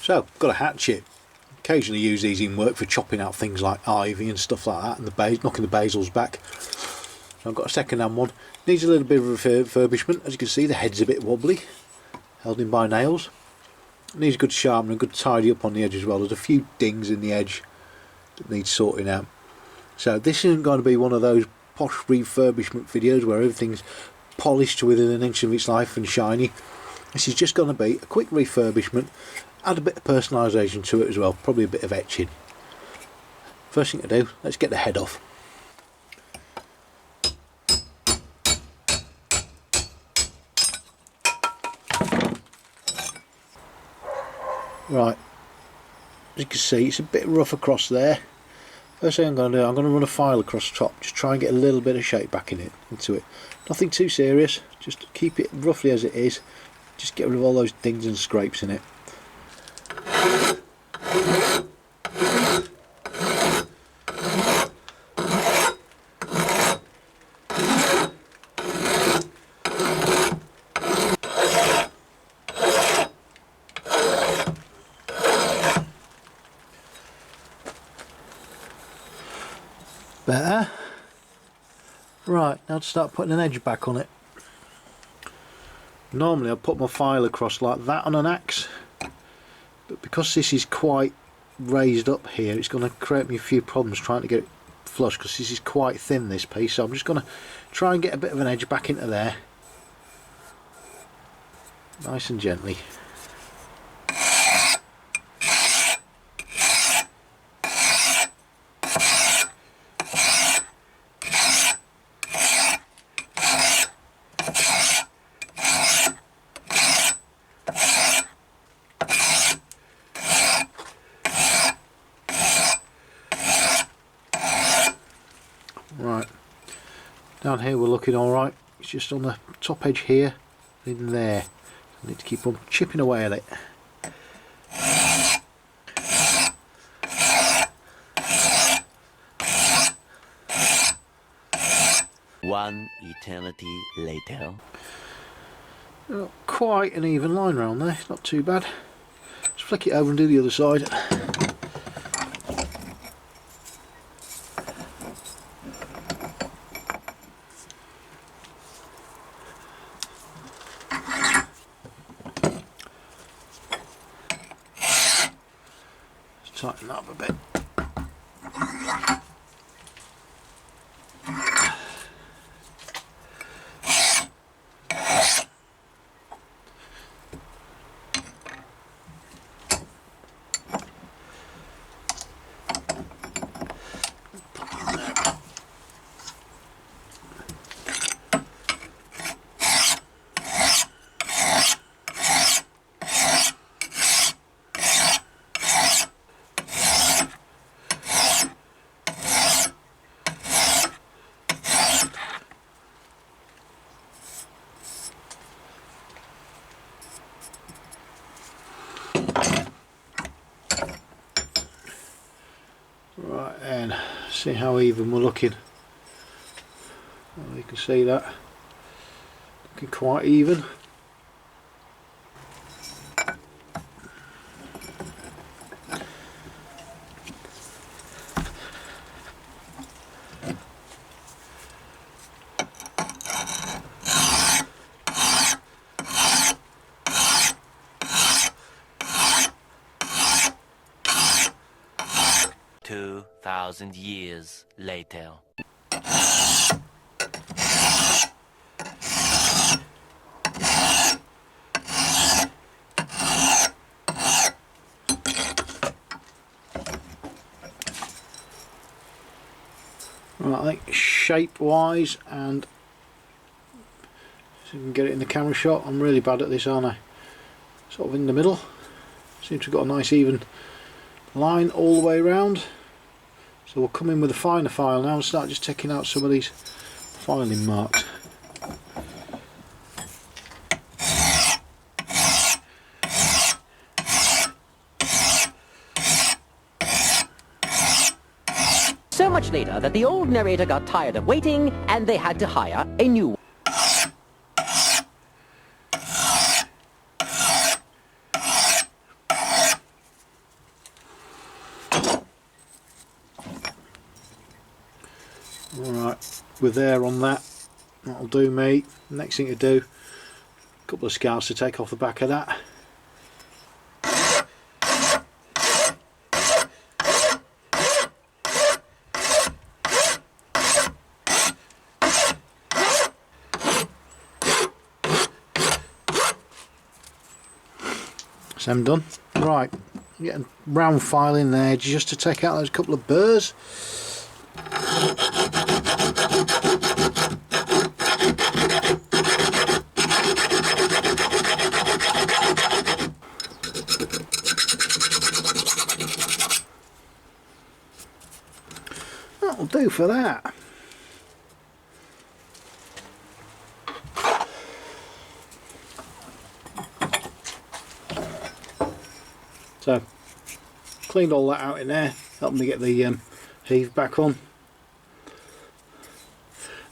So, got a hatchet. Occasionally use these in work for chopping out things like ivy and stuff like that, and knocking the basils back. So I've got a second-hand one. Needs a little bit of refurbishment. As you can see, the head's a bit wobbly, held in by nails. Needs a good sharpening, a good tidy up on the edge as well. There's a few dings in the edge that needs sorting out. So this isn't going to be one of those posh refurbishment videos where everything's polished within an inch of its life and shiny. This is just going to be a quick refurbishment, add a bit of personalisation to it as well, probably a bit of etching. First thing to do, let's get the head off. Right, as you can see, it's a bit rough across there. First thing I'm going to do, I'm going to run a file across the top, just try and get a little bit of shape back into it. Nothing too serious, just keep it roughly as it is. Just get rid of all those dings and scrapes in it. Better. Right, now to start putting an edge back on it. Normally I'd put my file across like that on an axe, but because this is quite raised up here, it's going to create me a few problems trying to get it flush, because this is quite thin, this piece. So I'm just going to try and get a bit of an edge back into there, nice and gently. Right, down here we're looking alright. It's just on the top edge here, in there. I need to keep on chipping away at it. One eternity later. Not quite an even line round there, not too bad. Let's flick it over and do the other side. Tighten that up a bit. Right, and see how even we're looking. Well, you can see that looking quite even. Thousand years later. Right, I think shape wise, and so you can get it in the camera shot, I'm really bad at this, aren't I? Sort of in the middle. Seems to have got a nice even line all the way around. So we'll come in with a finer file now and start just taking out some of these filing marks. So much later that the old narrator got tired of waiting and they had to hire a new one. Alright, we're there on that. That'll do me. Next thing to do, a couple of scars to take off the back of that. So I'm done. Right, get a round file in there just to take out those couple of burrs. That'll do for that. So, cleaned all that out in there, helped me get the heave back on.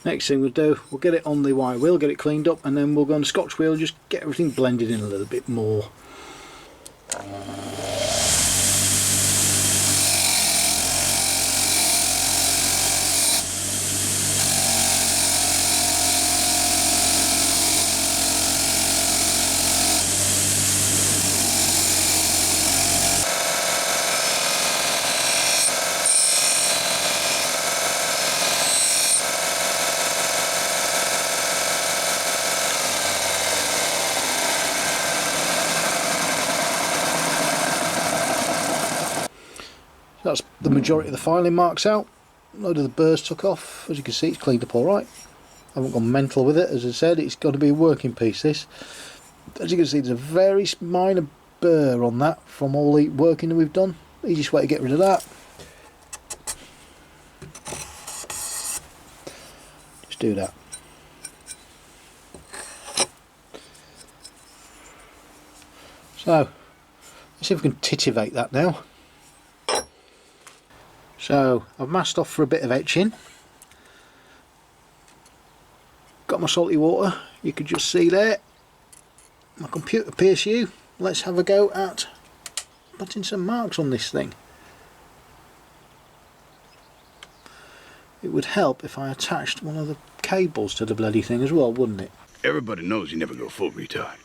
Next thing we'll do, we'll get it on the wire wheel, get it cleaned up, and then we'll go on the Scotch wheel, just get everything blended in a little bit more. That's the majority of the filing marks out. A load of the burrs took off. As you can see, it's cleaned up alright. I haven't gone mental with it. As I said, it's got to be a working piece, this. As you can see, there's a very minor burr on that from all the working that we've done. Easiest way to get rid of that, just do that. So, let's see if we can titivate that now. So I've masked off for a bit of etching. Got my salty water, you can just see there. My computer PSU. Let's have a go at putting some marks on this thing. It would help if I attached one of the cables to the bloody thing as well, wouldn't it? Everybody knows you never go full retard.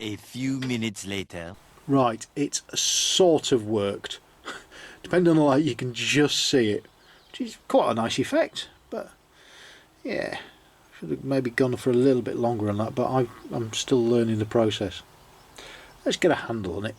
A few minutes later. Right, it's sort of worked. Depending on the light, you can just see it, which is quite a nice effect. But yeah, should have maybe gone for a little bit longer on that. But I'm still learning the process. Let's get a handle on it.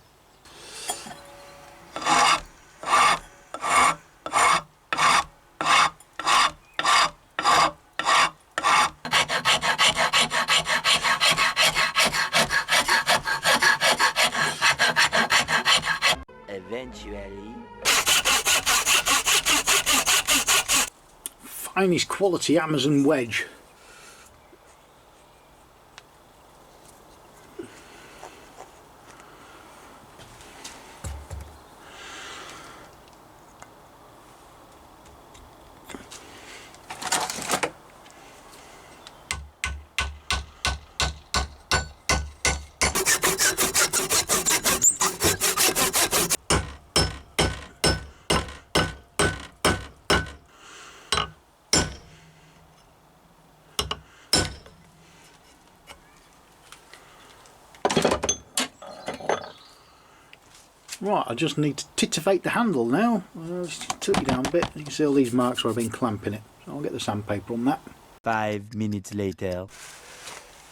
Eventually. Finest quality Amazon wedge. Right, I just need to titivate the handle now. Just tilt it down a bit. You can see all these marks where I've been clamping it. So I'll get the sandpaper on that. 5 minutes later.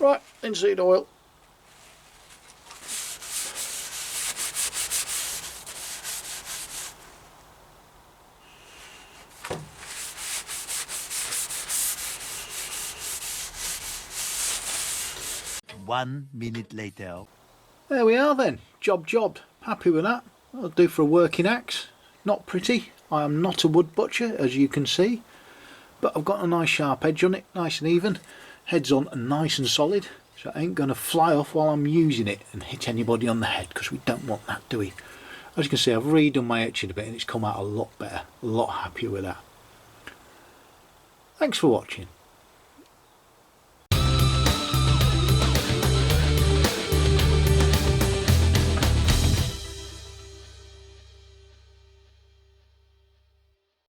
Right, linseed oil. One minute later. There we are then. Jobbed. Happy with that. That'll do for a working axe. Not pretty. I am not a wood butcher, as you can see. But I've got a nice sharp edge on it, nice and even. Head's on and nice and solid. so it ain't going to fly off while I'm using it and hit anybody on the head, because we don't want that, do we? As you can see, I've redone my etching a bit and it's come out a lot better, a lot happier with that. Thanks for watching.